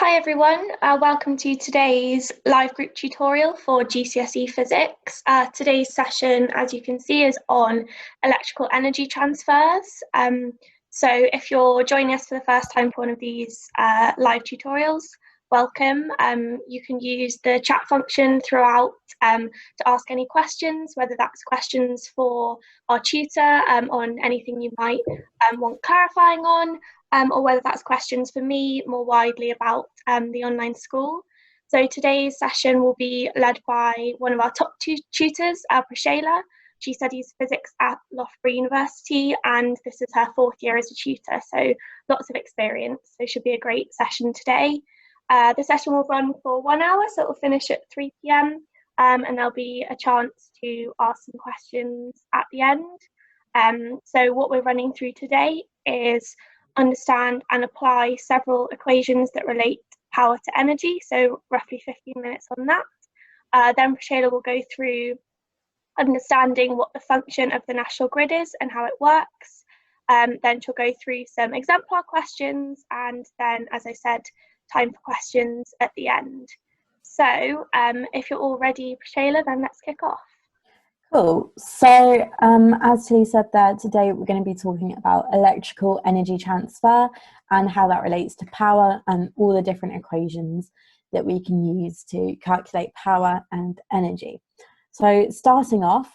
Hi everyone, welcome to today's live group tutorial for GCSE Physics. Today's session, as you can see, is on electrical energy transfers. So if you're joining us for the first time for one of these live tutorials, welcome. You can use the chat function throughout to ask any questions, whether that's questions for our tutor on anything you might want clarifying on, or whether that's questions for me more widely about the online school. So today's session will be led by one of our top tutors, Preshayla. She studies physics at Loughborough University, and this is her fourth year as a tutor, so lots of experience. So it should be a great session today. The session will run for 1 hour, so it will finish at 3 p.m. And there'll be a chance to ask some questions at the end. So what we're running through today is understand and apply several equations that relate power to energy, so roughly 15 minutes on that. Then Preshayla will go through understanding what the function of the national grid is and how it works. Then she'll go through some exemplar questions, and then, as I said, time for questions at the end. So if you're all ready, Preshayla, then let's kick off. Cool. So as Tilly said there, today we're going to be talking about electrical energy transfer and how that relates to power and all the different equations that we can use to calculate power and energy. So starting off,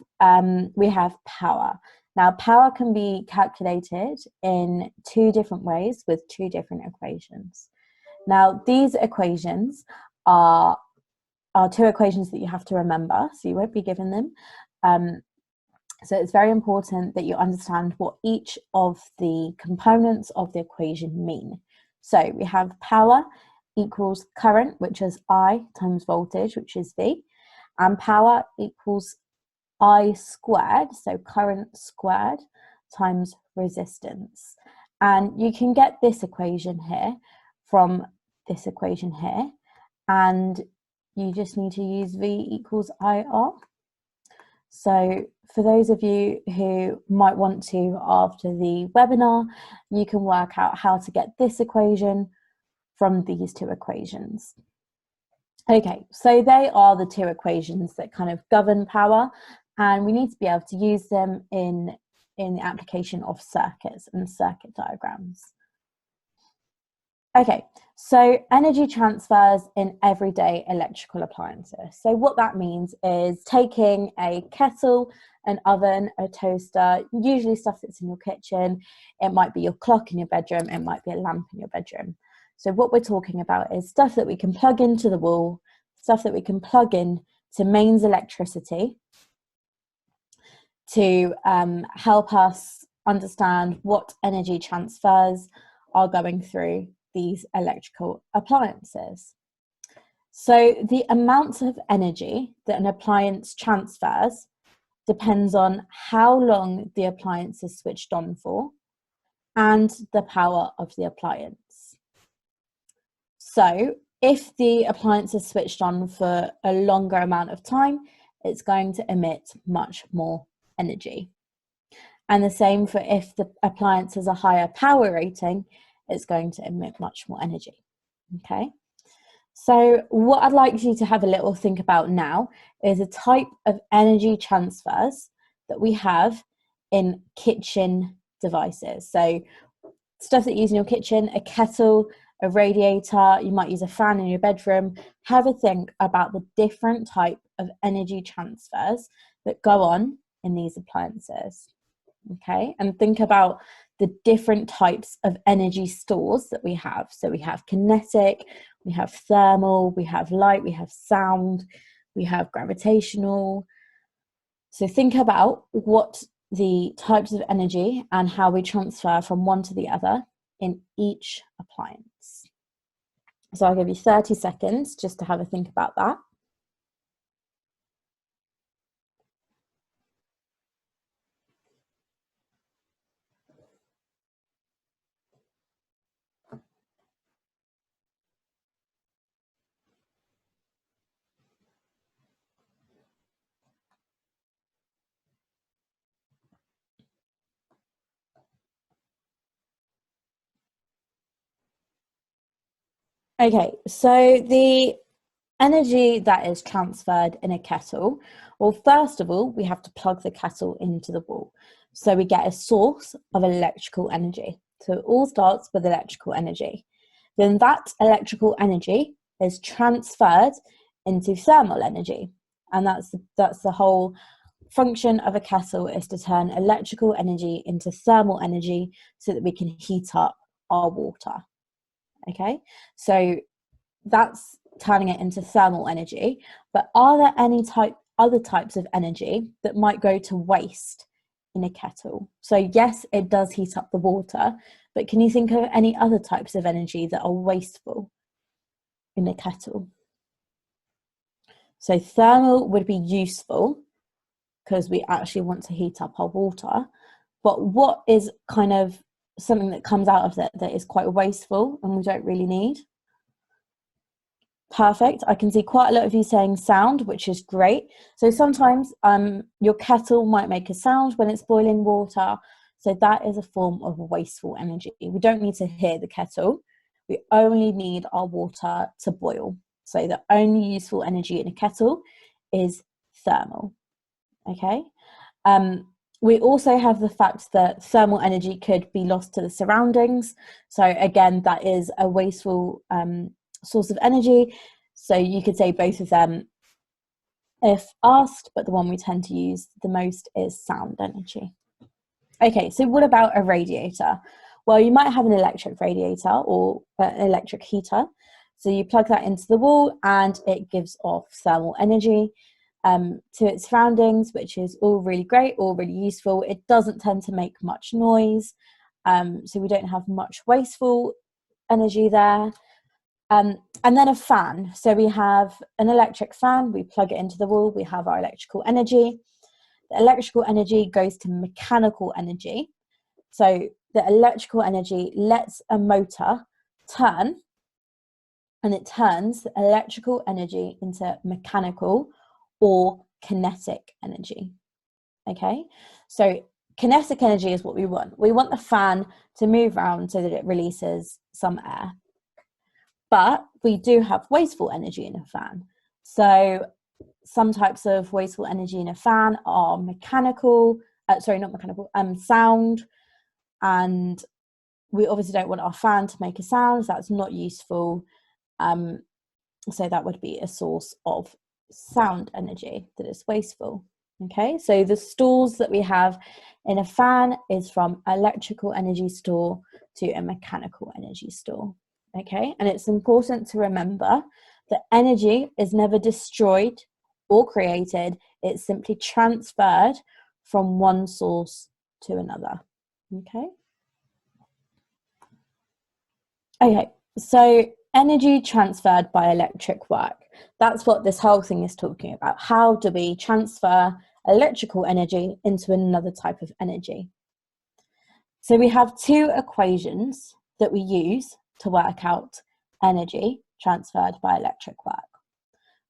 we have power. Now, power can be calculated in two different ways with two different equations. Now, these equations are two equations that you have to remember, so you won't be given them. So it's very important that you understand what each of the components of the equation mean. So we have power equals current, which is I, times voltage, which is V, and power equals I squared, so current squared, times resistance. And you can get this equation here from this equation here, and you just need to use V equals IR. So for those of you who might want to, after the webinar, you can work out how to get this equation from these two equations. Okay, so they are the two equations that kind of govern power, and we need to be able to use them in the application of circuits and circuit diagrams. Okay, so energy transfers in everyday electrical appliances. So what that means is taking a kettle, an oven, a toaster, usually stuff that's in your kitchen. It might be your clock in your bedroom, it might be a lamp in your bedroom. So what we're talking about is stuff that we can plug into the wall, stuff that we can plug in to mains electricity to help us understand what energy transfers are going through these electrical appliances. So the amount of energy that an appliance transfers depends on how long the appliance is switched on for and the power of the appliance. So if the appliance is switched on for a longer amount of time, it's going to emit much more energy. And the same for if the appliance has a higher power rating, it's going to emit much more energy. Okay, so what I'd like you to have a little think about now is a type of energy transfers that we have in kitchen devices. So stuff that you use in your kitchen, a kettle, a radiator, you might use a fan in your bedroom. Have a think about the different type of energy transfers that go on in these appliances. Okay, and think about the different types of energy stores that we have. So we have kinetic, we have thermal, we have light, we have sound, we have gravitational. So think about what the types of energy and how we transfer from one to the other in each appliance. So I'll give you 30 seconds just to have a think about that. Okay, so the energy that is transferred in a kettle, well, first of all, we have to plug the kettle into the wall. So we get a source of electrical energy. So it all starts with electrical energy. Then that electrical energy is transferred into thermal energy. And that's the whole function of a kettle, is to turn electrical energy into thermal energy so that we can heat up our water. Okay, so that's turning it into thermal energy. But are there any other types of energy that might go to waste in a kettle? So yes, it does heat up the water, but can you think of any other types of energy that are wasteful in a kettle? So thermal would be useful because we actually want to heat up our water. But what is kind of something that comes out of that is quite wasteful and we don't really need? Perfect. I can see quite a lot of you saying sound, which is great. So sometimes your kettle might make a sound when it's boiling water. So that is a form of wasteful energy. We don't need to hear the kettle. We only need our water to boil. So the only useful energy in a kettle is thermal. Okay. We also have the fact that thermal energy could be lost to the surroundings. So again, that is a wasteful source of energy. So you could say both of them if asked, but the one we tend to use the most is sound energy. Okay, so what about a radiator? Well, you might have an electric radiator or an electric heater. So you plug that into the wall and it gives off thermal energy to its surroundings, which is all really great, all really useful. It doesn't tend to make much noise, so we don't have much wasteful energy there. And then a fan. So we have an electric fan, we plug it into the wall, we have our electrical energy. The electrical energy goes to mechanical energy. So the electrical energy lets a motor turn, and it turns the electrical energy into mechanical or kinetic energy. Okay, so kinetic energy is what we want. We want the fan to move around so that it releases some air. But we do have wasteful energy in a fan. So some types of wasteful energy in a fan are sound. And we obviously don't want our fan to make a sound. So that's not useful. So that would be a source of sound energy that is wasteful. Okay, so the stores that we have in a fan is from electrical energy store to a mechanical energy store. Okay, and it's important to remember that energy is never destroyed or created, it's simply transferred from one source to another. Okay, so energy transferred by electric work. That's what this whole thing is talking about. How do we transfer electrical energy into another type of energy? So we have two equations that we use to work out energy transferred by electric work.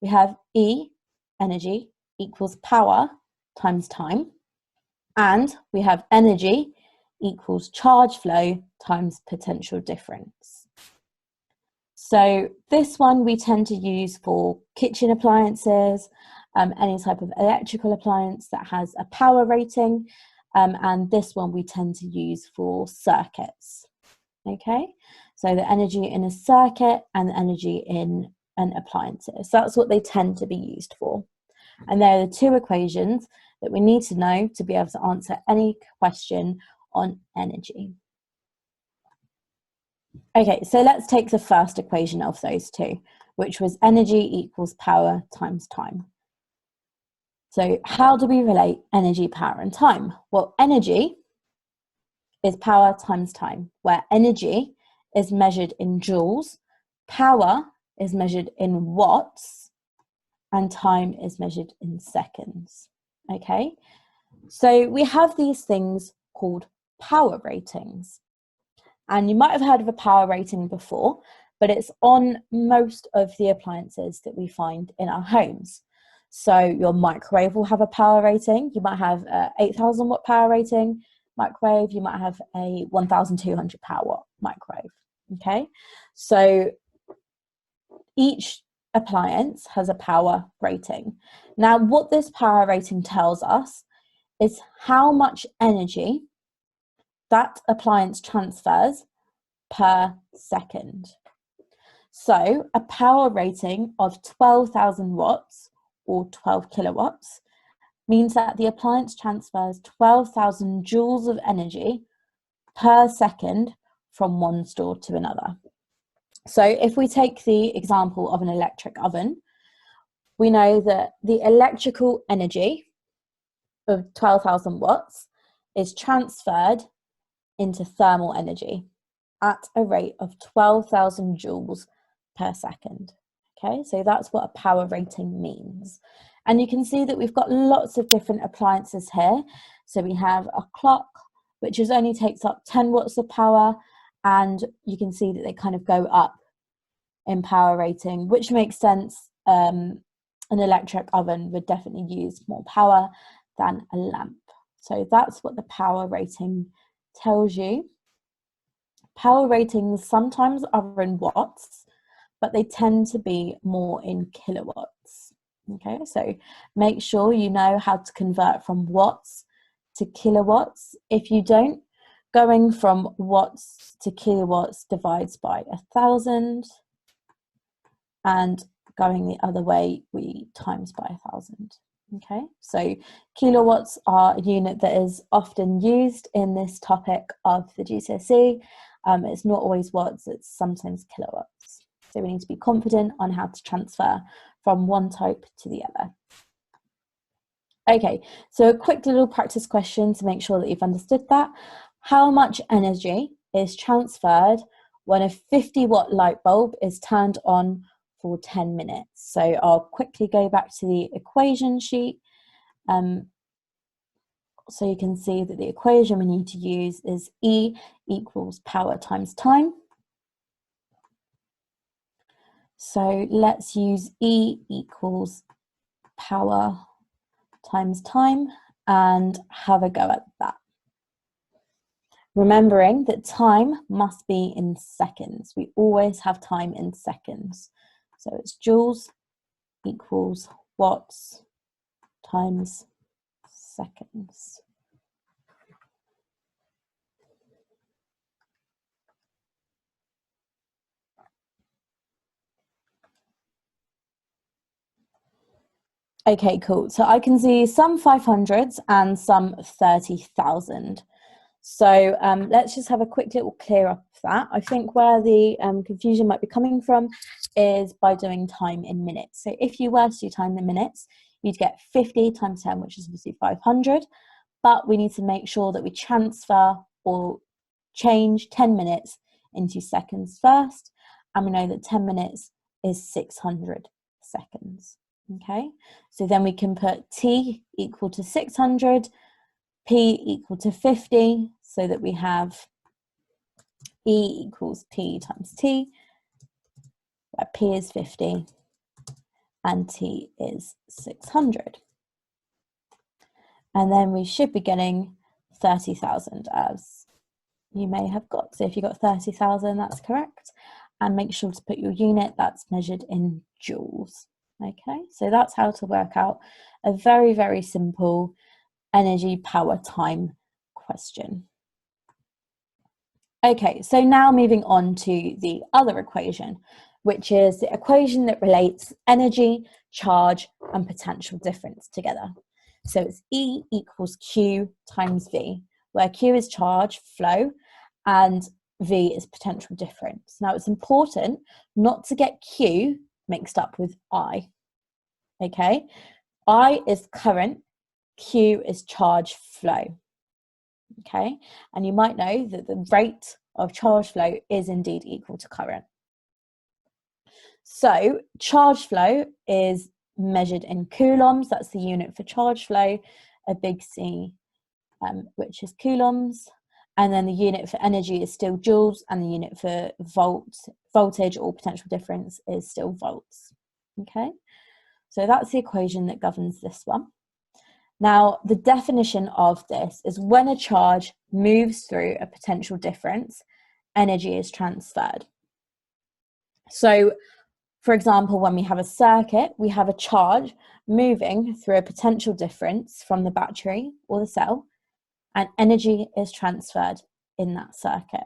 We have E, energy, equals power times time, and we have energy equals charge flow times potential difference. So this one we tend to use for kitchen appliances, any type of electrical appliance that has a power rating, and this one we tend to use for circuits. Okay, so the energy in a circuit and the energy in an appliance. So that's what they tend to be used for. And there are the two equations that we need to know to be able to answer any question on energy. Okay, so let's take the first equation of those two, which was energy equals power times time. So how do we relate energy, power, and time? Well, energy is power times time, where energy is measured in joules, power is measured in watts, and time is measured in seconds. Okay, so we have these things called power ratings. And you might have heard of a power rating before, but it's on most of the appliances that we find in our homes. So your microwave will have a power rating. You might have a 8,000 watt power rating microwave. You might have a 1,200 power watt microwave. Okay, so each appliance has a power rating. Now, what this power rating tells us is how much energy that appliance transfers per second. So a power rating of 12,000 watts or 12 kilowatts means that the appliance transfers 12,000 joules of energy per second from one store to another. So if we take the example of an electric oven, we know that the electrical energy of 12,000 watts is transferred into thermal energy at a rate of 12,000 joules per second. Okay, so that's what a power rating means. And you can see that we've got lots of different appliances here. So we have a clock, which only takes up 10 watts of power, and you can see that they kind of go up in power rating, which makes sense. An electric oven would definitely use more power than a lamp. So that's what the power rating tells you. Power ratings sometimes are in watts, but they tend to be more in kilowatts. Okay, so make sure you know how to convert from watts to kilowatts. If you don't, going from watts to kilowatts divides by 1,000, and going the other way, we times by 1,000. Okay, so kilowatts are a unit that is often used in this topic of the GCSE. It's not always watts, it's sometimes kilowatts. So we need to be confident on how to transfer from one type to the other. Okay, so a quick little practice question to make sure that you've understood that. How much energy is transferred when a 50-watt light bulb is turned on for 10 minutes? So I'll quickly go back to the equation sheet. So you can see that the equation we need to use is E equals power times time. So let's use E equals power times time and have a go at that. Remembering that time must be in seconds. We always have time in seconds. So it's joules equals watts times seconds. Okay, cool. So I can see some 500s and some 30,000. So let's just have a quick little clear up of that. I think where the confusion might be coming from is by doing time in minutes. So if you were to do time in minutes, you'd get 50 times 10, which is obviously 500. But we need to make sure that we transfer or change 10 minutes into seconds first. And we know that 10 minutes is 600 seconds. Okay, so then we can put T equal to 600, P equal to 50, so that we have E equals P times T, where P is 50 and T is 600. And then we should be getting 30,000 as you may have got. So if you got 30,000, that's correct. And make sure to put your unit that's measured in joules. Okay, so that's how to work out a very, very simple energy power time question. Okay, so now moving on to the other equation, which is the equation that relates energy, charge, and potential difference together. So it's E equals Q times V, where Q is charge, flow, and V is potential difference. Now it's important not to get Q mixed up with I. Okay, I is current, Q is charge flow. Okay, and you might know that the rate of charge flow is indeed equal to current. So charge flow is measured in coulombs, that's the unit for charge flow, a big C, which is coulombs, and then the unit for energy is still joules, and the unit for voltage or potential difference is still volts. Okay, so that's the equation that governs this one. Now, the definition of this is when a charge moves through a potential difference, energy is transferred. So For example, when we have a circuit, we have a charge moving through a potential difference from the battery or the cell, and energy is transferred in that circuit.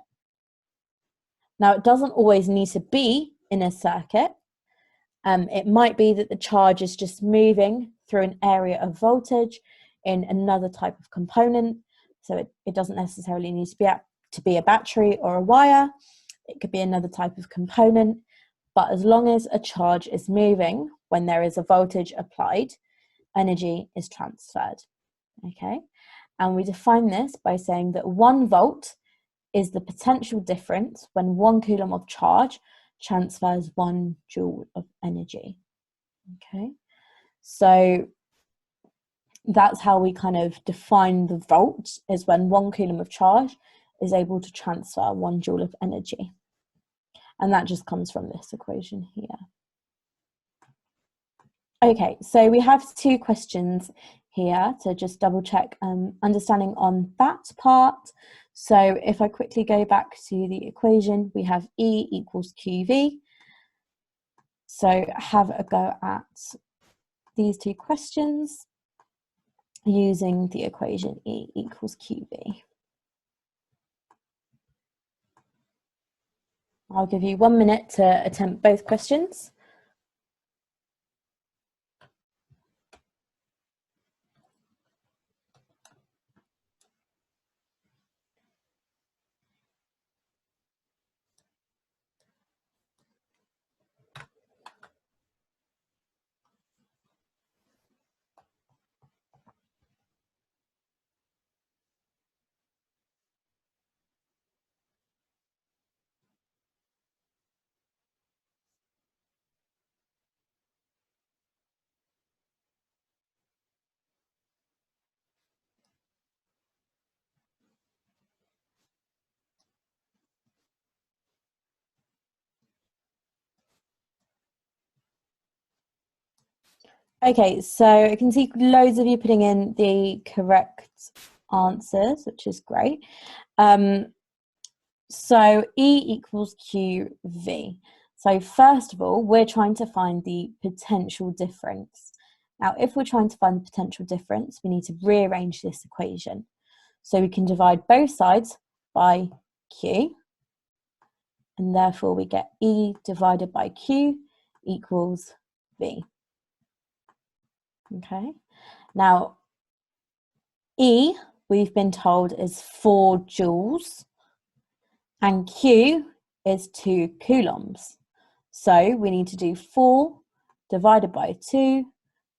Now, it doesn't always need to be in a circuit. It might be that the charge is just moving through an area of voltage in another type of component. So it doesn't necessarily need to be a battery or a wire. It could be another type of component. But as long as a charge is moving when there is a voltage applied, energy is transferred. Okay? And we define this by saying that 1 volt is the potential difference when 1 coulomb of charge transfers 1 joule of energy. Okay, so that's how we kind of define the volt, is when 1 coulomb of charge is able to transfer 1 joule of energy. And that just comes from this equation here. Okay, so we have 2 questions here to just double check understanding on that part. So if I quickly go back to the equation, we have E equals QV. So have a go at these 2 questions using the equation E equals QV. I'll give you 1 minute to attempt both questions. Okay, so I can see loads of you putting in the correct answers, which is great. So E equals QV. So first of all, we're trying to find the potential difference. Now, if we're trying to find the potential difference, we need to rearrange this equation. So we can divide both sides by Q, and therefore we get E divided by Q equals V. Okay, now E, we've been told, is 4 joules, and Q is 2 coulombs. So we need to do 4 divided by 2,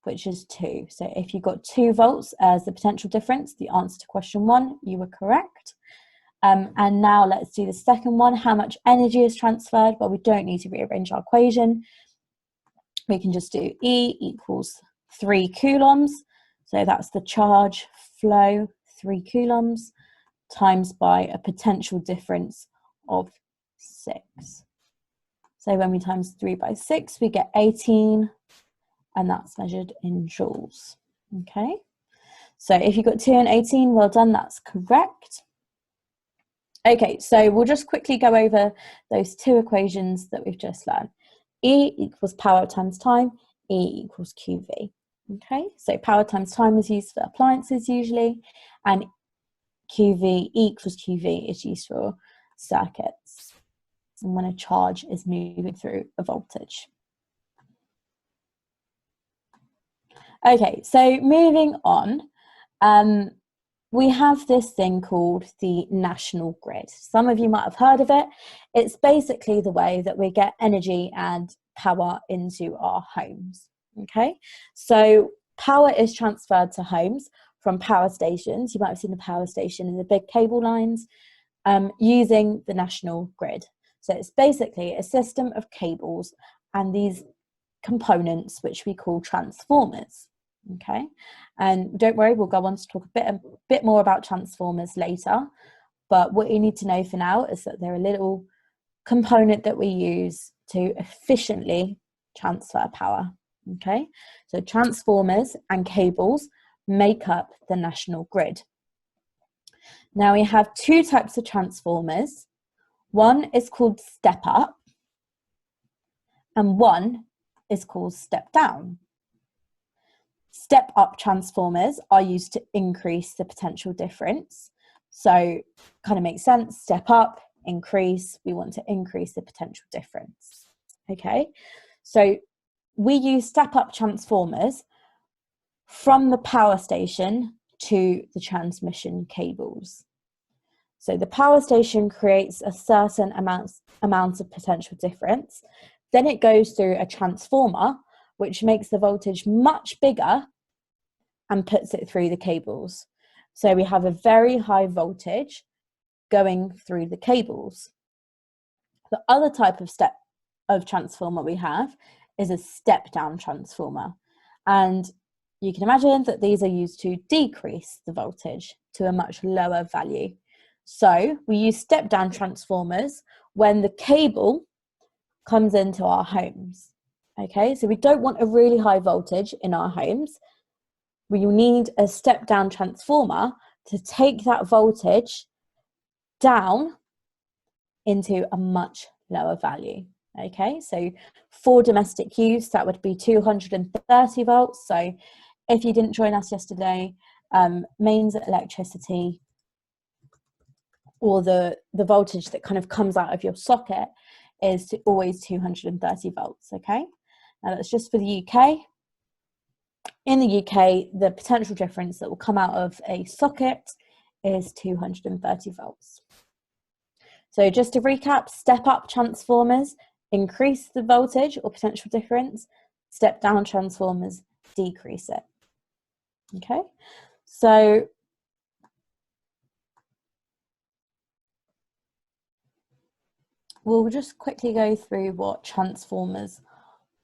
which is 2. So if you got 2 volts as the potential difference, the answer to question 1, you were correct. And now let's do the second one. How much energy is transferred? Well, we don't need to rearrange our equation. We can just do E equals 3 coulombs. So that's the charge flow, 3 coulombs, times by a potential difference of 6. So when we times 3 by 6, we get 18, and that's measured in joules. Okay, so if you got 2 and 18, well done, that's correct. Okay, so we'll just quickly go over those 2 equations that we've just learned. E equals power times time, E equals QV. Okay, so power times time is used for appliances usually, and QV equals QV is used for circuits, and when a charge is moving through a voltage. Okay, so moving on, we have this thing called the national grid. Some of you might have heard of it. It's basically the way that we get energy and power into our homes. Okay, so power is transferred to homes from power stations. You might have seen the power station and the big cable lines, using the national grid. So it's basically a system of cables and these components which we call transformers. Okay, and don't worry, we'll go on to talk a bit more about transformers later, but what you need to know for now is that they're a little component that we use to efficiently transfer power. Okay, so transformers and cables make up the national grid. Now we have 2 types of transformers. One is called step up, and one is called step down. Step up transformers are used to increase the potential difference. So kind of makes sense, step up, increase, we want to increase the potential difference. Okay, so we use step up transformers from the power station to the transmission cables. So the power station creates a certain amount of potential difference. Then it goes through a transformer, which makes the voltage much bigger and puts it through the cables. So we have a very high voltage going through the cables. The other type of transformer we have is a step down transformer. And you can imagine that these are used to decrease the voltage to a much lower value. So we use step down transformers when the cable comes into our homes. Okay, so we don't want a really high voltage in our homes. We need a step down transformer to take that voltage down into a much lower value. Okay, so for domestic use, that would be 230 volts. So if you didn't join us yesterday, mains electricity, or the voltage that kind of comes out of your socket, is always 230 volts. Okay, now that's just for the UK. In the UK, the potential difference that will come out of a socket is 230 volts. So just to recap, step up transformers increase the voltage or potential difference, step down transformers decrease it. Okay, so we'll just quickly go through what transformers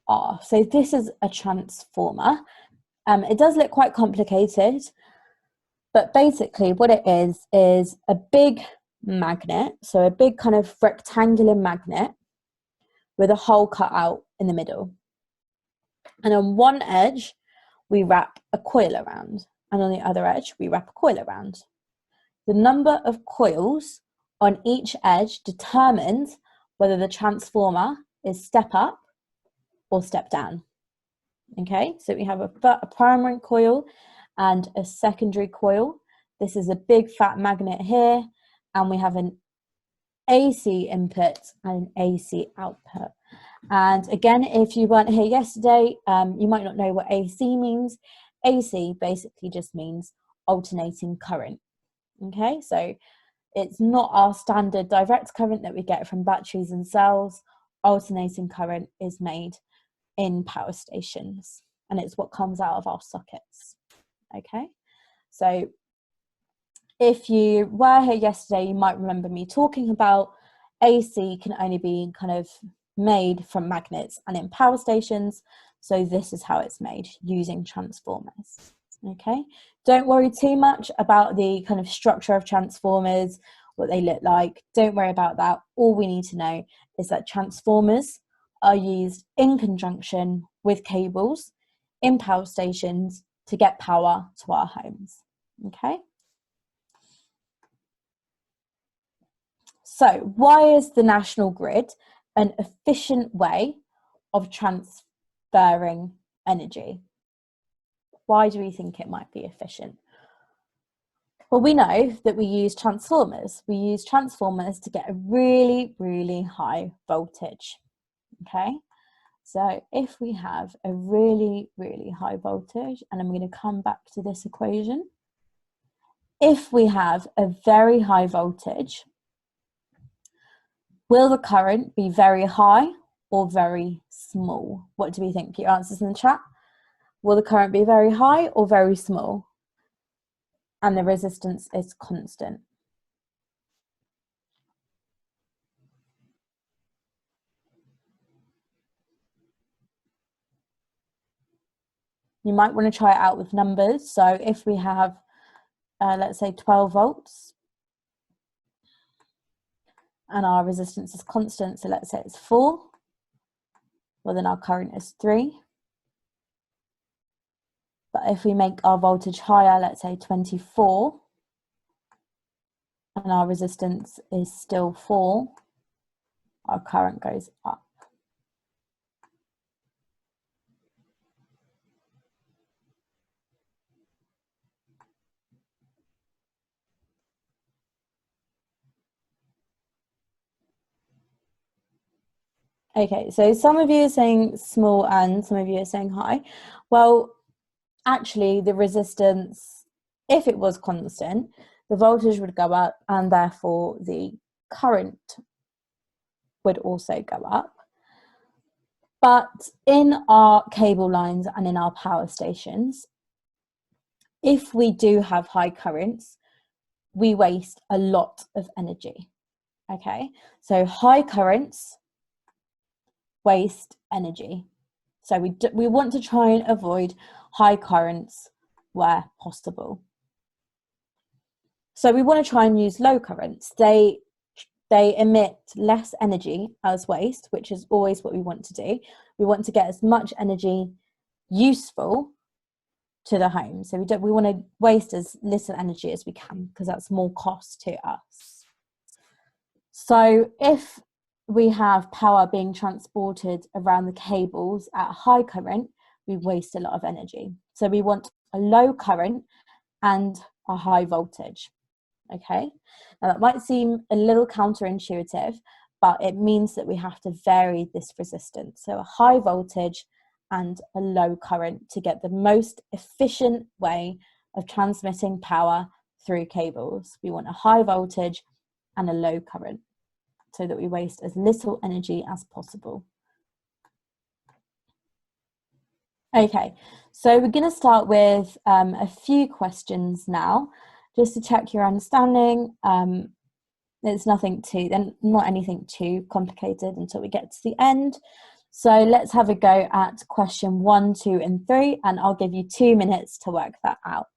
are. So this is a transformer. It does look quite complicated, but basically what it is a big magnet, so a big kind of rectangular magnet with a hole cut out in the middle. And on one edge, we wrap a coil around, and on the other edge, we wrap a coil around. The number of coils on each edge determines whether the transformer is step up or step down. Okay, so we have a primary coil and a secondary coil. This is a big fat magnet here, and we have an AC input and an AC output. And again, if you weren't here yesterday, you might not know what AC means. AC basically just means alternating current. Okay, so it's not our standard direct current that we get from batteries and cells. Alternating current is made in power stations, and it's what comes out of our sockets. Okay, so if you were here yesterday, you might remember me talking about AC can only be kind of made from magnets and in power stations. So this is how it's made, using transformers. Okay, don't worry too much about the kind of structure of transformers, what they look like. Don't worry about that. All we need to know is that transformers are used in conjunction with cables in power stations to get power to our homes. Okay, so why is the national grid an efficient way of transferring energy? Why do we think it might be efficient? Well, we know that we use transformers. We use transformers to get a really, really high voltage. Okay, so if we have a really, really high voltage, and I'm going to come back to this equation. If we have a very high voltage, will the current be very high or very small? What do we think? Put your answers in the chat. Will the current be very high or very small? And the resistance is constant. You might want to try it out with numbers. So if we have, let's say 12 volts, and our resistance is constant, so let's say it's 4, well then our current is 3. But if we make our voltage higher, let's say 24, and our resistance is still 4, our current goes up. Okay, so some of you are saying small and some of you are saying high. Well, actually the resistance, if it was constant, the voltage would go up and therefore the current would also go up. But in our cable lines and in our power stations, if we do have high currents, we waste a lot of energy. Okay, so high currents waste energy. So we want to try and avoid high currents where possible. So we want to try and use low currents. They emit less energy as waste, which is always what we want to do. We want to get as much energy useful to the home. So we want to waste as little energy as we can, because that's more cost to us. So if we have power being transported around the cables at high current, we waste a lot of energy. So we want a low current and a high voltage. Okay, now that might seem a little counterintuitive, but it means that we have to vary this resistance. So a high voltage and a low current to get the most efficient way of transmitting power through cables. We want a high voltage and a low current so that we waste as little energy as possible. Okay, so we're going to start with a few questions now, just to check your understanding. It's not anything too complicated until we get to the end. So let's have a go at question 1, 2, and 3, and I'll give you 2 minutes to work that out.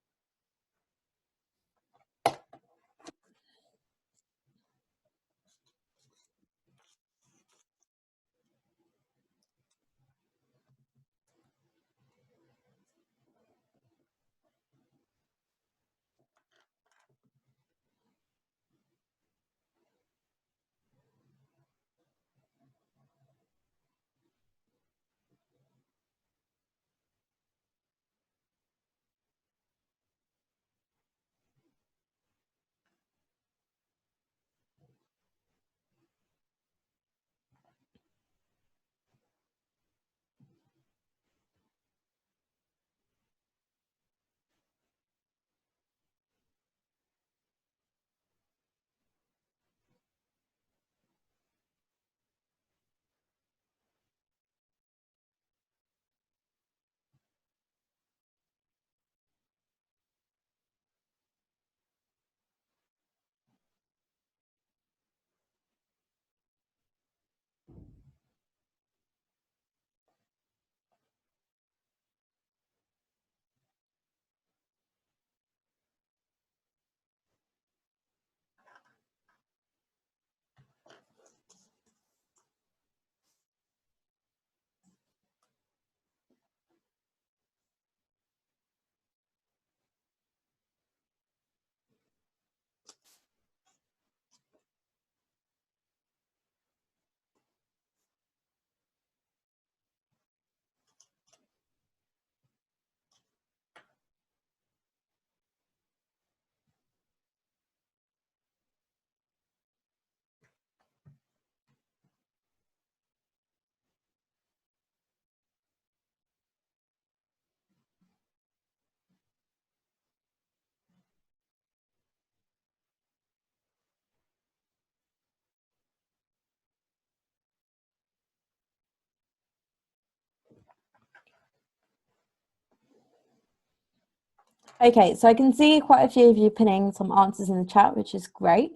Okay, so I can see quite a few of you pinning some answers in the chat, which is great.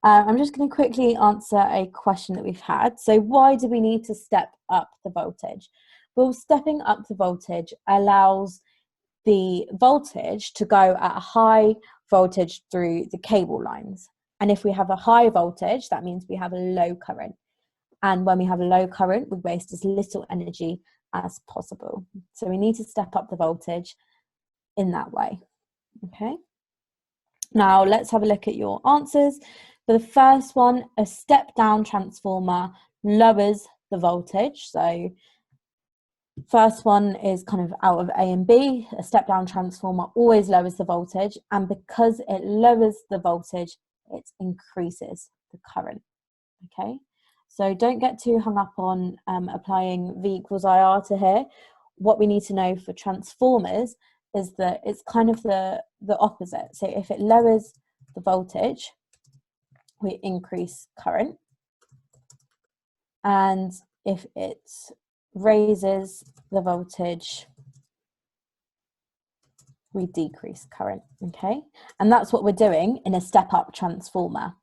I'm just going to quickly answer a question that we've had. So why do we need to step up the voltage? Well, stepping up the voltage allows the voltage to go at a high voltage through the cable lines. And if we have a high voltage, that means we have a low current. And when we have a low current, we waste as little energy as possible. So we need to step up the voltage in that way. Okay, now let's have a look at your answers. For the first one, a step down transformer lowers the voltage. So first one is kind of out of A and B. A step down transformer always lowers the voltage, and because it lowers the voltage, it increases the current. Okay, So don't get too hung up on applying V equals IR to here. What we need to know for transformers is that it's kind of the opposite. So if it lowers the voltage, we increase current. And if it raises the voltage, we decrease current, okay? And that's what we're doing in a step-up transformer.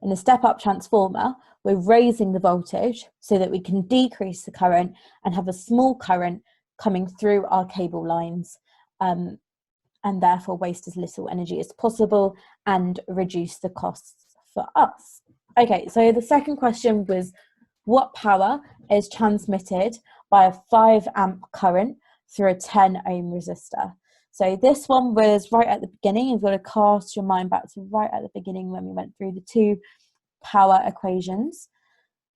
In a step-up transformer, we're raising the voltage so that we can decrease the current and have a small current coming through our cable lines, and therefore waste as little energy as possible and reduce the costs for us. Okay, so the second question was, what power is transmitted by a 5 amp current through a 10 ohm resistor? So this one was right at the beginning. You've got to cast your mind back to right at the beginning when we went through the two power equations.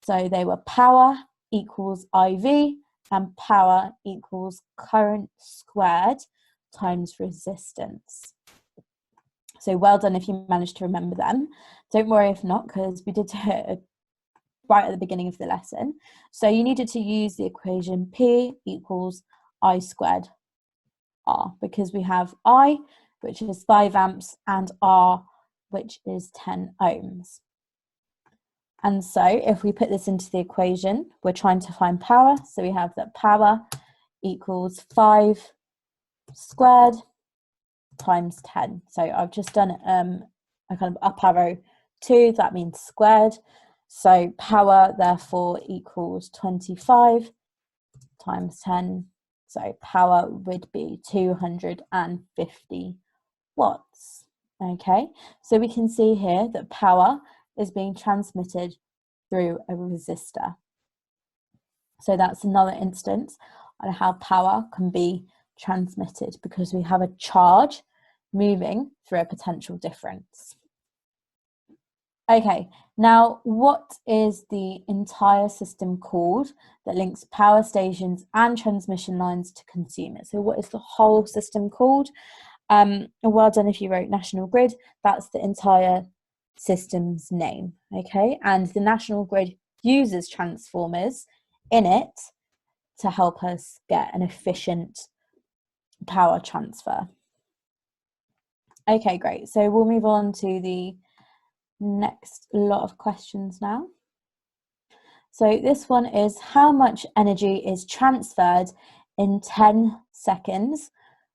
So they were power equals IV and power equals current squared times resistance. So well done if you managed to remember them. Don't worry if not, because we did it right at the beginning of the lesson. So you needed to use the equation P equals I squared R, because we have I, which is 5 amps, and R, which is 10 ohms. And so if we put this into the equation, we're trying to find power. So we have that power equals 5 squared times 10. So I've just done a kind of up arrow 2, that means squared. So power therefore equals 25 times 10. So power would be 250 watts. Okay, so we can see here that power is being transmitted through a resistor. So that's another instance on how power can be transmitted, because we have a charge moving through a potential difference. Okay, now what is the entire system called that links power stations and transmission lines to consumers? So what is the whole system called? Well done if you wrote National Grid. That's the entire system's name, okay? And the National Grid uses transformers in it to help us get an efficient power transfer. Okay, great. So we'll move on to the next lot of questions now. So this one is, how much energy is transferred in 10 seconds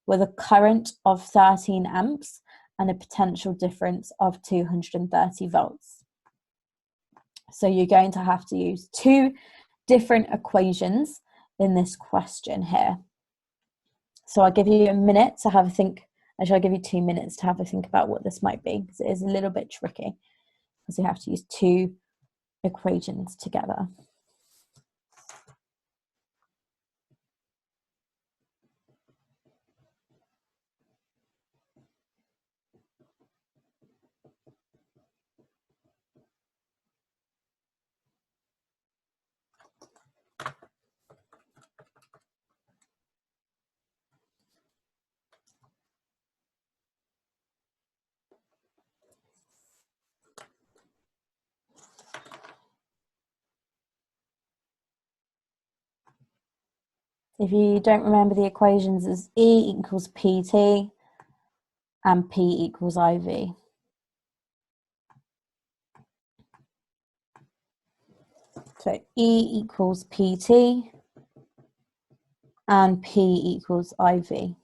with a current of 13 amps and a potential difference of 230 volts? So you're going to have to use two different equations in this question here. So I'll give you a minute to have a think. Actually, I'll give you 2 minutes to have a think about what this might be, because it is a little bit tricky, because you have to use two equations together. If you don't remember the equations, it's E equals PT and P equals IV. So E equals PT and P equals IV.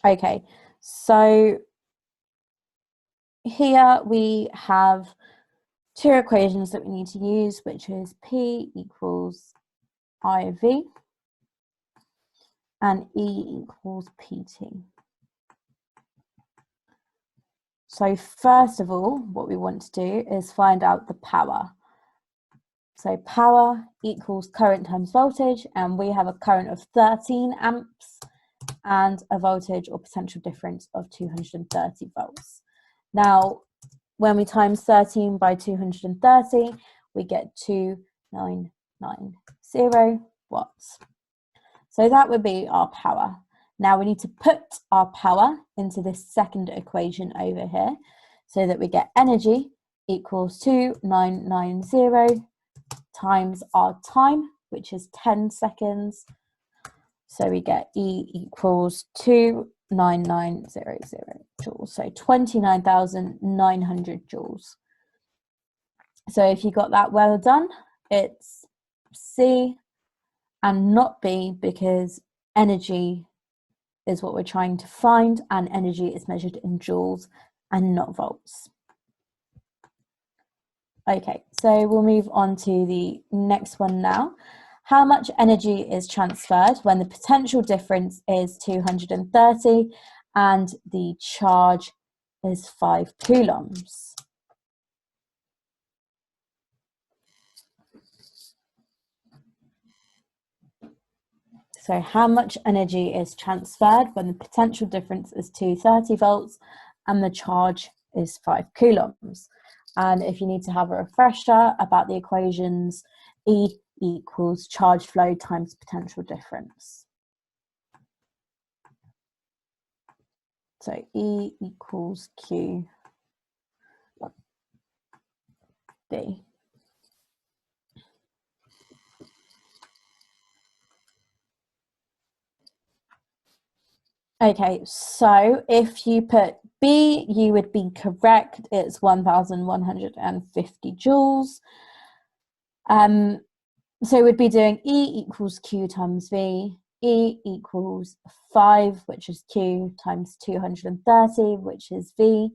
Okay, so here we have two equations that we need to use, which is P equals IV and E equals PT. So first of all, what we want to do is find out the power. So power equals current times voltage, and we have a current of 13 amps and a voltage or potential difference of 230 volts. Now, when we times 13 by 230, we get 2990 watts. So that would be our power. Now we need to put our power into this second equation over here so that we get energy equals 2990 times our time, which is 10 seconds. So we get E equals 29900 joules, so 29,900 joules. So if you got that well done, it's C and not B, because energy is what we're trying to find, and energy is measured in joules and not volts. Okay, so we'll move on to the next one now. How much energy is transferred when the potential difference is 230 and the charge is 5 coulombs? So how much energy is transferred when the potential difference is 230 volts and the charge is 5 coulombs? And if you need to have a refresher about the equations, E equals charge flow times potential difference. So E equals Q B. Okay, so if you put B, you would be correct. It's 1,150 joules. So we'd be doing E equals Q times V. E equals 5, which is Q, times 230, which is V.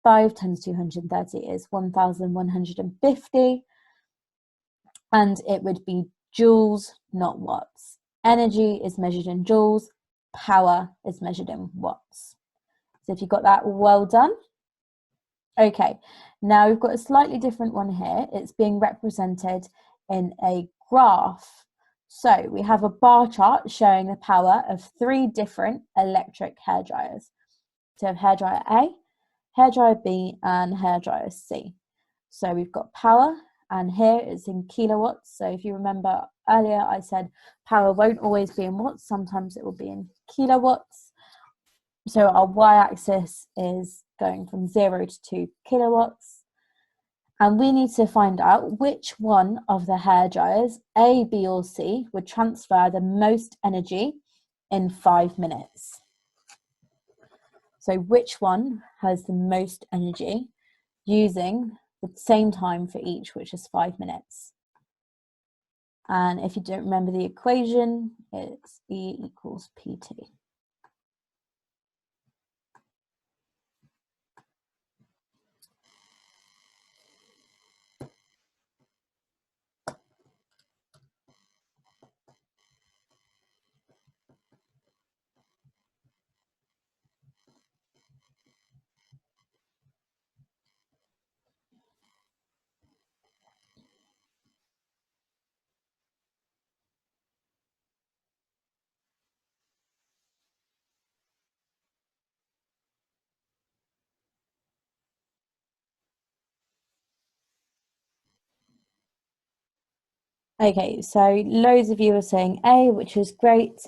5 times 230 is 1,150. And it would be joules, not watts. Energy is measured in joules. Power is measured in watts. So if you got that, well done. Okay, now we've got a slightly different one here. It's being represented in a graph. So we have a bar chart showing the power of 3 different electric hairdryers. So we have hairdryer A, hairdryer B, and hairdryer C. So we've got power, and here it's in kilowatts. So if you remember earlier, I said power won't always be in watts, sometimes it will be in kilowatts. So our y-axis is going from 0 to 2 kilowatts. And we need to find out which one of the hairdryers, A, B, or C, would transfer the most energy in 5 minutes. So which one has the most energy using the same time for each, which is 5 minutes. And if you don't remember the equation, it's E equals PT. Okay, so loads of you are saying A, which is great.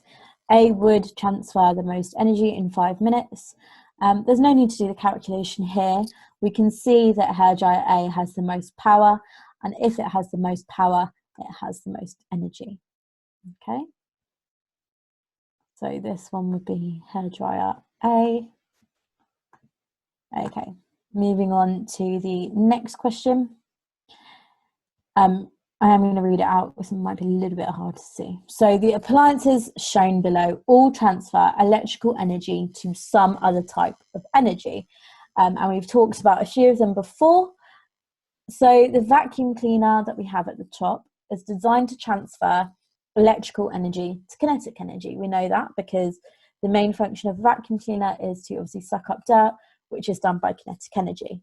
A would transfer the most energy in 5 minutes. There's no need to do the calculation here. We can see that hairdryer A has the most power, and if it has the most power, it has the most energy. Okay, so this one would be hairdryer A. Okay, moving on to the next question. I am going to read it out because it might be a little bit hard to see. So the appliances shown below all transfer electrical energy to some other type of energy. And we've talked about a few of them before. So the vacuum cleaner that we have at the top is designed to transfer electrical energy to kinetic energy. We know that because the main function of a vacuum cleaner is to obviously suck up dirt, which is done by kinetic energy.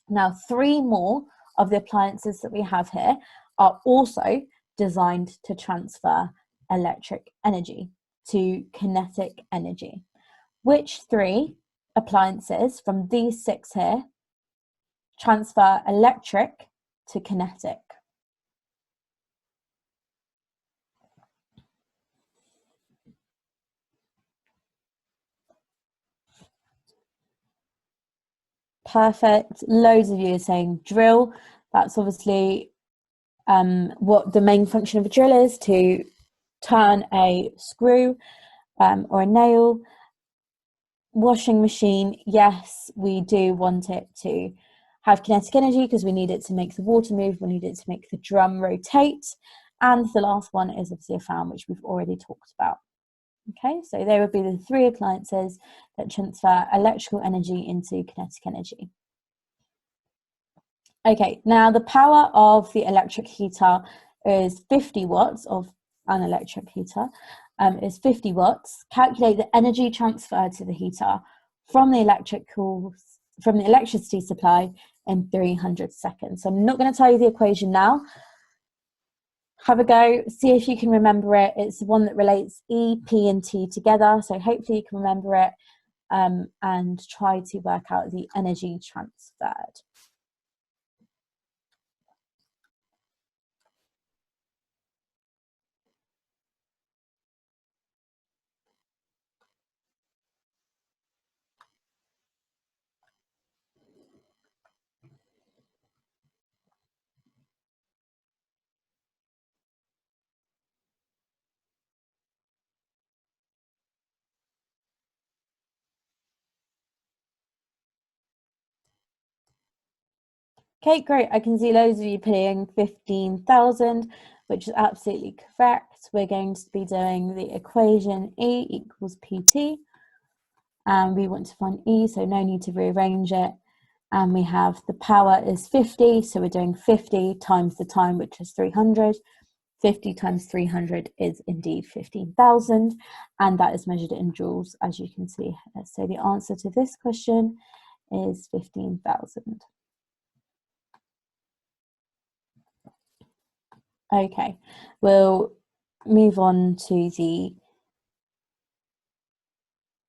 Now, 3 more of the appliances that we have here are also designed to transfer electric energy to kinetic energy. Which 3 appliances from these 6 here transfer electric to kinetic? Perfect. Loads of you are saying drill. That's obviously what the main function of a drill is, to turn a screw or a nail. Washing machine, yes, we do want it to have kinetic energy because we need it to make the water move, we need it to make the drum rotate. And the last one is obviously a fan, which we've already talked about. Okay, so they would be the three appliances that transfer electrical energy into kinetic energy. Okay, now the power of the electric heater is 50 watts of an electric heater. Is 50 watts. Calculate the energy transferred to the heater from the electricity supply in 300 seconds. So I'm not going to tell you the equation now. Have a go, see if you can remember it. It's the one that relates E, P and T together. So hopefully you can remember it and try to work out the energy transferred. Okay, great. I can see loads of you putting 15,000, which is absolutely correct. We're going to be doing the equation E equals PT. And we want to find E, so no need to rearrange it. And we have the power is 50, so we're doing 50 times the time, which is 300. 50 times 300 is indeed 15,000, and that is measured in joules, as you can see here. So the answer to this question is 15,000. Okay, we'll move on to the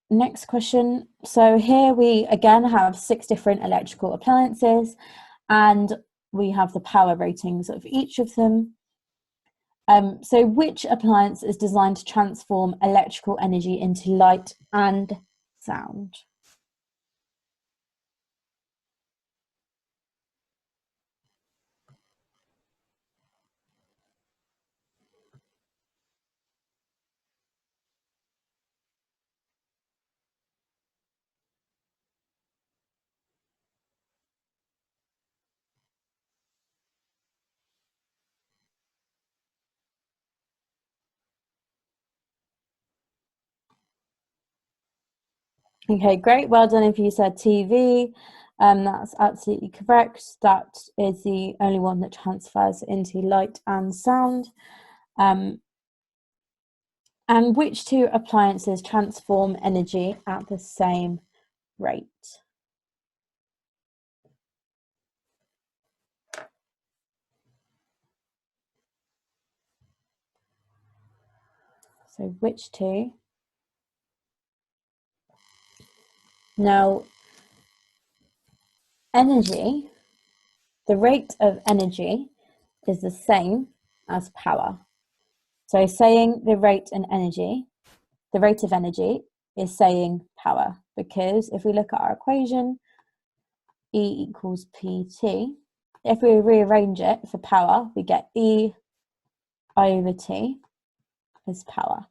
next question. So here we again have 6 different electrical appliances, and we have the power ratings of each of them. So which appliance is designed to transform electrical energy into light and sound? Okay, great. Well done if you said TV. That's absolutely correct. That is the only one that transfers into light and sound. And which 2 appliances transform energy at the same rate? So which 2? Now, energy, the rate of energy is the same as power. So saying the rate of energy is saying power, because if we look at our equation, E equals PT, if we rearrange it for power, we get E over T is power.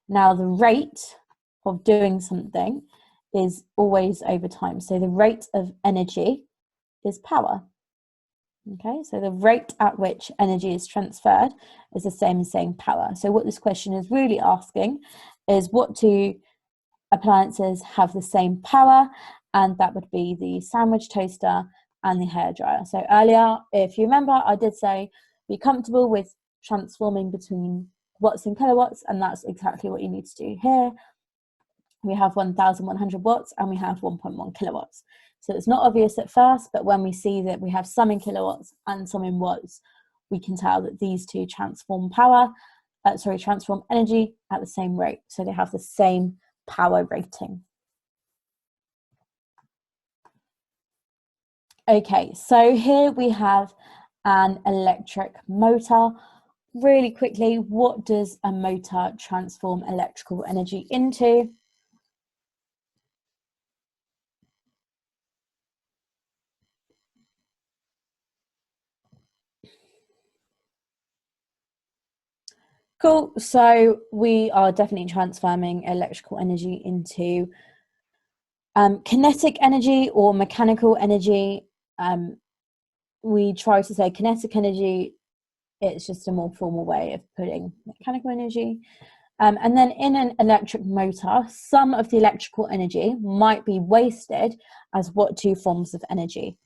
Now the rate of doing something is always over time. So the rate of energy is power. Okay, so the rate at which energy is transferred is the same as saying power. So what this question is really asking is what 2 appliances have the same power, and that would be the sandwich toaster and the hairdryer. So earlier, if you remember, I did say be comfortable with transforming between watts and kilowatts, and that's exactly what you need to do here. We have 1,100 watts and we have 1.1 kilowatts. So it's not obvious at first, but when we see that we have some in kilowatts and some in watts, we can tell that these 2 transform transform energy at the same rate. So they have the same power rating. Okay, so here we have an electric motor. Really quickly, what does a motor transform electrical energy into? Cool, so we are definitely transforming electrical energy into kinetic energy or mechanical energy. We try to say kinetic energy, it's just a more formal way of putting mechanical energy. And then in an electric motor, some of the electrical energy might be wasted as what two forms of energy?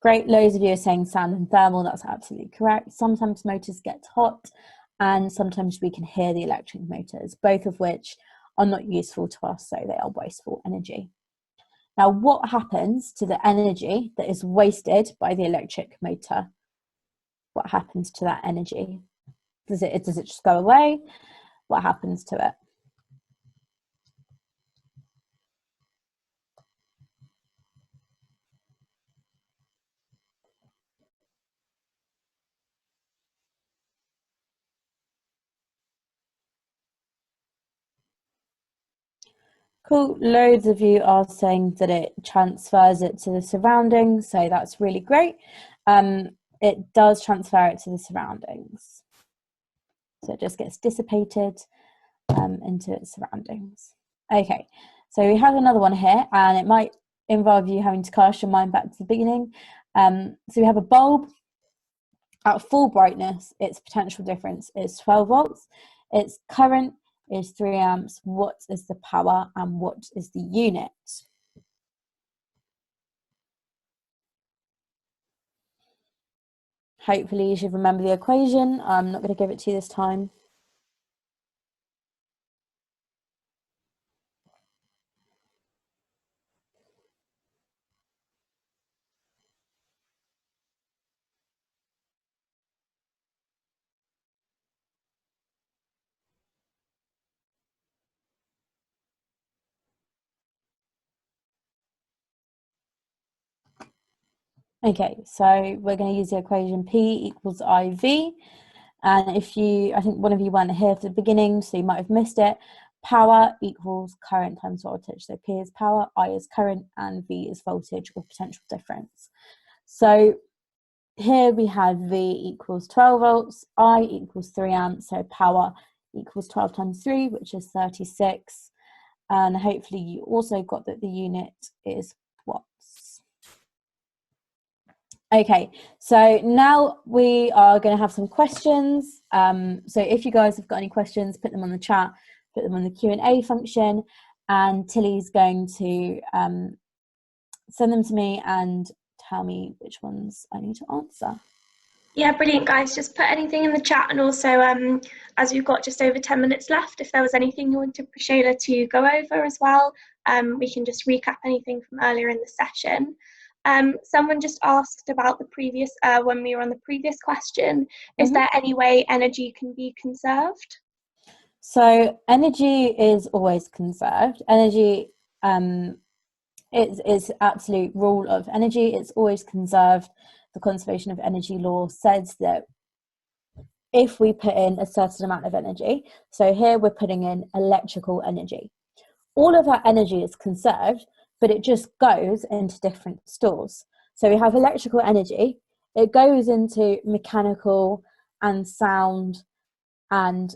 Great, loads of you are saying sound and thermal, that's absolutely correct. Sometimes motors get hot and sometimes we can hear the electric motors, both of which are not useful to us, so they are wasteful energy. Now, what happens to the energy that is wasted by the electric motor? What happens to that energy? Does it just go away? What happens to it? Cool, loads of you are saying that it transfers it to the surroundings, so that's really great. It does transfer it to the surroundings. So it just gets dissipated into its surroundings. Okay, so we have another one here, and it might involve you having to cast your mind back to the beginning. So we have a bulb. At full brightness, its potential difference is 12 volts. Its current is 3 amps. What is the power and what is the unit? Hopefully you should remember the equation. I'm not going to give it to you this time. Okay, so we're going to use the equation P equals IV. And I think one of you weren't here for the beginning, so you might have missed it. Power equals current times voltage. So P is power, I is current, and V is voltage or potential difference. So here we have V equals 12 volts, I equals 3 amps, so power equals 12 times 3, which is 36. And hopefully you also got that the unit is watts. Okay, so now we are going to have some questions. So if you guys have got any questions, put them on the chat, put them on the Q&A function, and Tilly's going to send them to me and tell me which ones I need to answer. Yeah, brilliant, guys. Just put anything in the chat, and also, as we've got just over 10 minutes left, if there was anything you wanted Preshayla to go over as well, we can just recap anything from earlier in the session. Someone just asked about the previous, when we were on the previous question, is there any way energy can be conserved? So energy is always conserved. Energy is absolute rule of energy. It's always conserved. The conservation of energy law says that if we put in a certain amount of energy, so here we're putting in electrical energy, all of that energy is conserved, but it just goes into different stores. So we have electrical energy, it goes into mechanical and sound and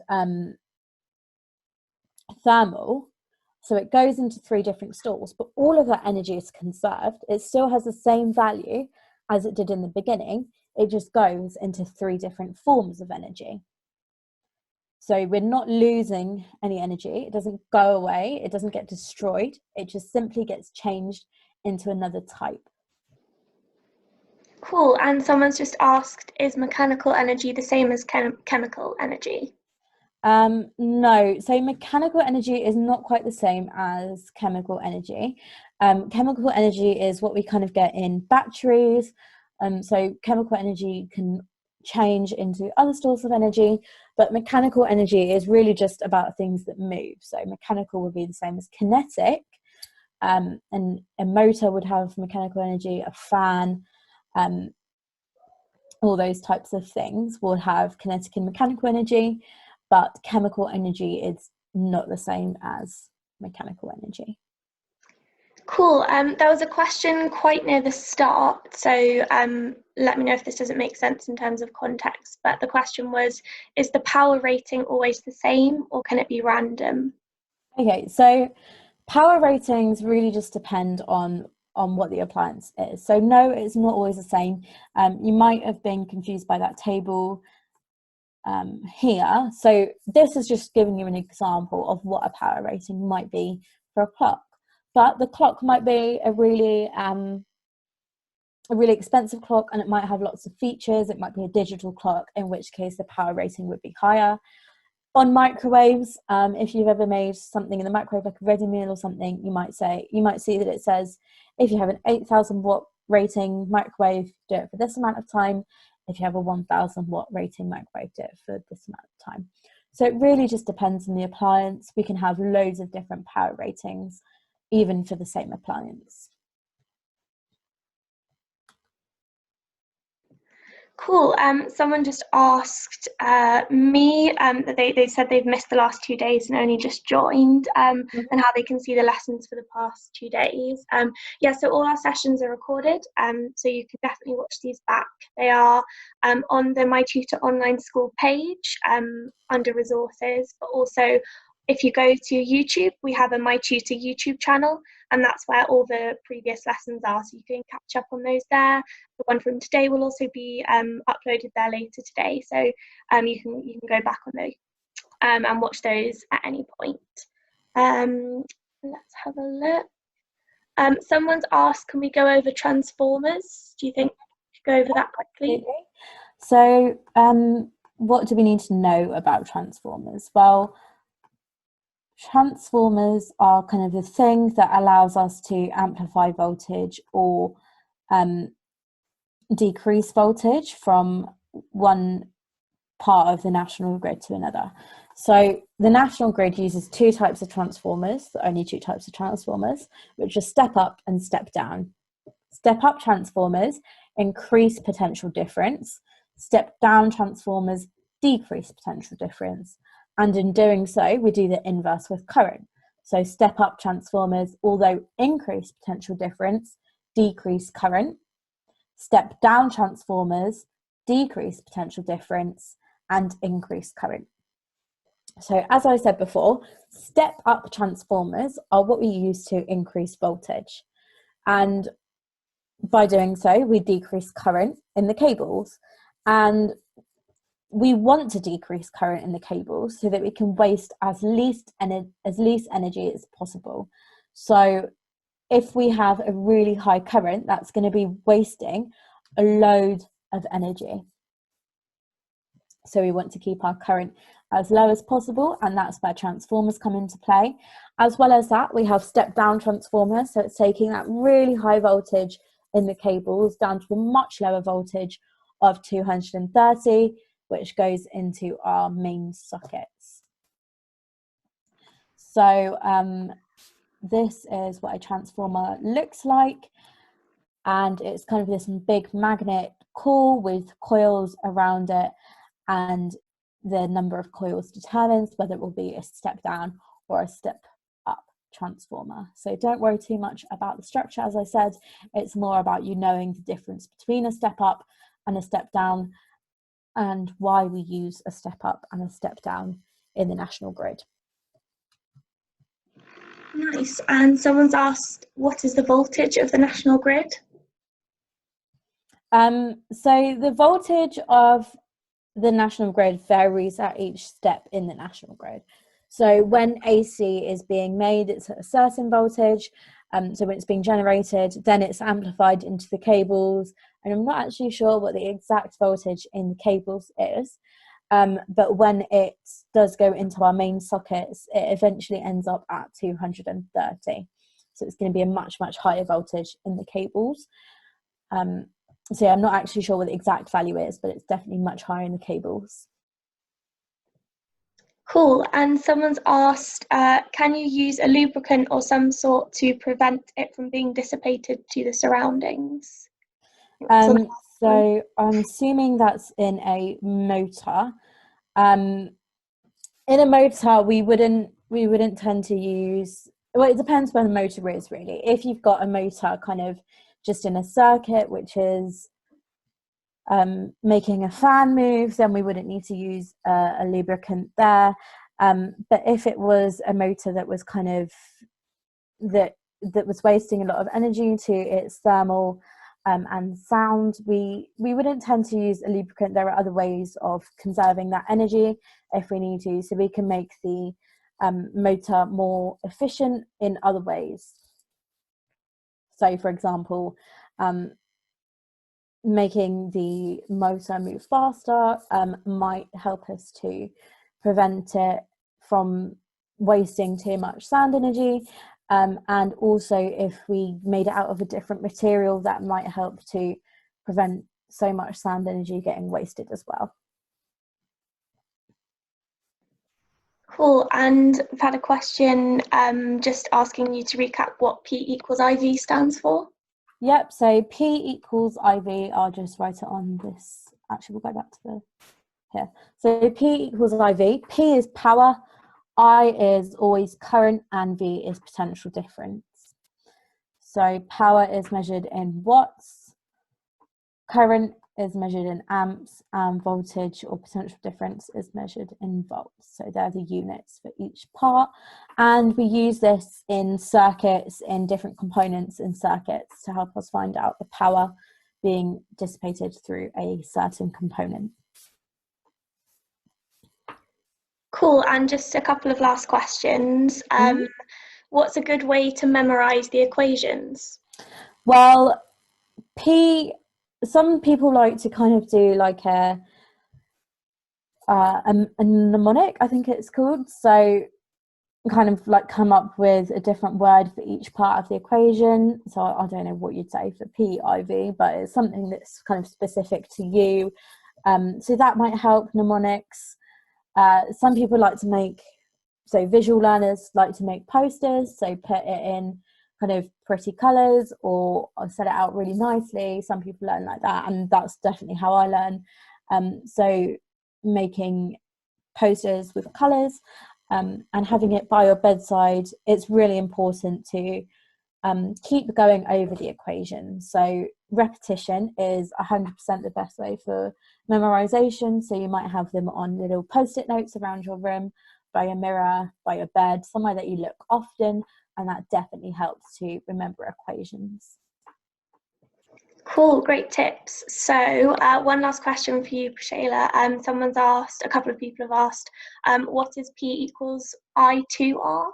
thermal. So it goes into 3 different stores, but all of that energy is conserved. It still has the same value as it did in the beginning. It just goes into 3 different forms of energy. So we're not losing any energy. It doesn't go away. It doesn't get destroyed. It just simply gets changed into another type. Cool. And someone's just asked, is mechanical energy the same as chemical energy? No, so mechanical energy is not quite the same as chemical energy. Chemical energy is what we kind of get in batteries. So chemical energy can change into other sources of energy, but mechanical energy is really just about things that move. So mechanical would be the same as kinetic, and a motor would have mechanical energy, a fan, all those types of things will have kinetic and mechanical energy, but chemical energy is not the same as mechanical energy. Cool. There was a question quite near the start, so let me know if this doesn't make sense in terms of context, but the question was, is the power rating always the same, or can it be random? Okay, so power ratings really just depend on what the appliance is. So no, it's not always the same. You might have been confused by that table here. So this is just giving you an example of what a power rating might be for a clock. But the clock might be a really expensive clock, and it might have lots of features. It might be a digital clock, in which case the power rating would be higher. On microwaves, if you've ever made something in the microwave, like a ready meal or something, you might see that it says, if you have an 8,000 watt rating microwave, do it for this amount of time. If you have a 1,000 watt rating microwave, do it for this amount of time. So it really just depends on the appliance. We can have loads of different power ratings, even for the same appliance. Cool. Someone just asked me that they said they've missed the last 2 days and only just joined, and how they can see the lessons for the past 2 days. Yeah, so all our sessions are recorded, so you can definitely watch these back. They are on the My Tutor online school page under resources, but also if you go to YouTube, we have a My Tutor YouTube channel, and that's where all the previous lessons are, so you can catch up on those there. The one from today will also be uploaded there later today, so you can go back on those and watch those at any point. Let's have a look. Someone's asked, can we go over transformers? Do you think we should go over that quickly? So what do we need to know about transformers? Well, transformers are kind of the thing that allows us to amplify voltage or decrease voltage from one part of the national grid to another. So the national grid uses two types of transformers, only two types of transformers, which are step up and step down. Step up transformers increase potential difference. Step down transformers decrease potential difference. And in doing so, we do the inverse with current. So step up transformers, although increase potential difference, decrease current. Step down transformers decrease potential difference and increase current. So as I said before, step up transformers are what we use to increase voltage. And by doing so, we decrease current in the cables. And we want to decrease current in the cables so that we can waste as least energy as possible. So if we have a really high current, that's going to be wasting a load of energy. So we want to keep our current as low as possible, and that's where transformers come into play. As well as that, we have step down transformers, so it's taking that really high voltage in the cables down to a much lower voltage of 230, which goes into our main sockets. So this is what a transformer looks like, and it's kind of this big magnet core with coils around it, and the number of coils determines whether it will be a step down or a step up transformer. So don't worry too much about the structure. As I said, it's more about you knowing the difference between a step up and a step down, and why we use a step up and a step down in the national grid. Nice. And someone's asked, what is the voltage of the national grid? So the voltage of the national grid varies at each step in the national grid. So when AC is being made, it's at a certain voltage. So when it's being generated, then it's amplified into the cables. And I'm not actually sure what the exact voltage in the cables is. But when it does go into our main sockets, it eventually ends up at 230. So it's going to be a much, much higher voltage in the cables. So yeah, I'm not actually sure what the exact value is, but it's definitely much higher in the cables. Cool. And someone's asked, can you use a lubricant or some sort to prevent it from being dissipated to the surroundings? So I'm assuming that's in a motor. In a motor, we wouldn't tend to use. Well, it depends where the motor is, really. If you've got a motor kind of just in a circuit, which is making a fan move, then we wouldn't need to use a lubricant there. But if it was a motor that was kind of that was wasting a lot of energy to its thermal and sound, we wouldn't tend to use a lubricant. There are other ways of conserving that energy if we need to, so we can make the motor more efficient in other ways. So, for example, making the motor move faster might help us to prevent it from wasting too much sound energy. And also, if we made it out of a different material, that might help to prevent so much sound energy getting wasted as well. Cool. And I've had a question just asking you to recap what P equals IV stands for. Yep, so P equals IV, I'll just write it on this. Actually, we'll go back to the here. So P equals IV. P is power, I is always current, and V is potential difference. So power is measured in watts, current is measured in amps, and voltage or potential difference is measured in volts. So they're the units for each part. And we use this in circuits, in different components in circuits, to help us find out the power being dissipated through a certain component. Cool. And just a couple of last questions. What's a good way to memorize the equations? Well, some people like to kind of do like a mnemonic, I think it's called. So kind of like come up with a different word for each part of the equation. So I don't know what you'd say for PIV, but it's something that's kind of specific to you. So that might help mnemonics. Some people like to make, so visual learners like to make posters, so put it in kind of pretty colours or set it out really nicely. Some people learn like that, and that's definitely how I learn. So making posters with colours and having it by your bedside, it's really important to keep going over the equation. So repetition is 100% the best way for memorization. So you might have them on little post-it notes around your room, by your mirror, by your bed, somewhere that you look often, and that definitely helps to remember equations. Cool, great tips. So one last question for you, Preshayla. A couple of people have asked, what is P equals I2R?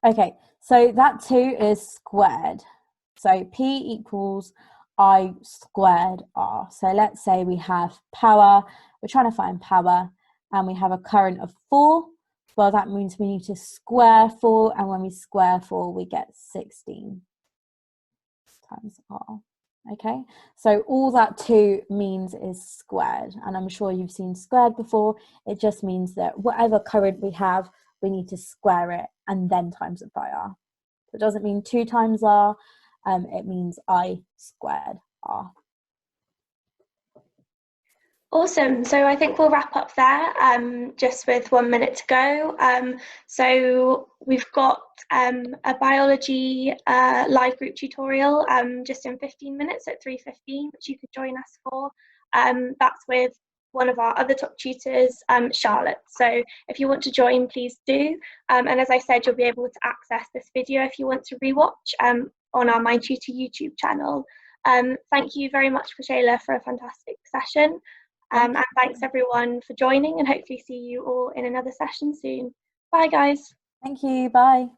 Okay, so that 2 is squared. So P equals I squared R. So let's say we have power, we're trying to find power, and we have a current of 4. Well, that means we need to square 4, and when we square 4, we get 16 times R. Okay, so all that 2 means is squared, and I'm sure you've seen squared before. It just means that whatever current we have, we need to square it and then times it by R. So it doesn't mean 2 times R, it means I squared R. Awesome. So I think we'll wrap up there, just with 1 minute to go. So we've got a biology live group tutorial just in 15 minutes at 3:15, which you could join us for. That's with one of our other top tutors, Charlotte. So if you want to join, please do. And as I said, you'll be able to access this video if you want to rewatch on our MindTutor YouTube channel. Thank you very much, Preshayla, for a fantastic session. And thanks everyone for joining, and hopefully see you all in another session soon. Bye guys. Thank you, bye.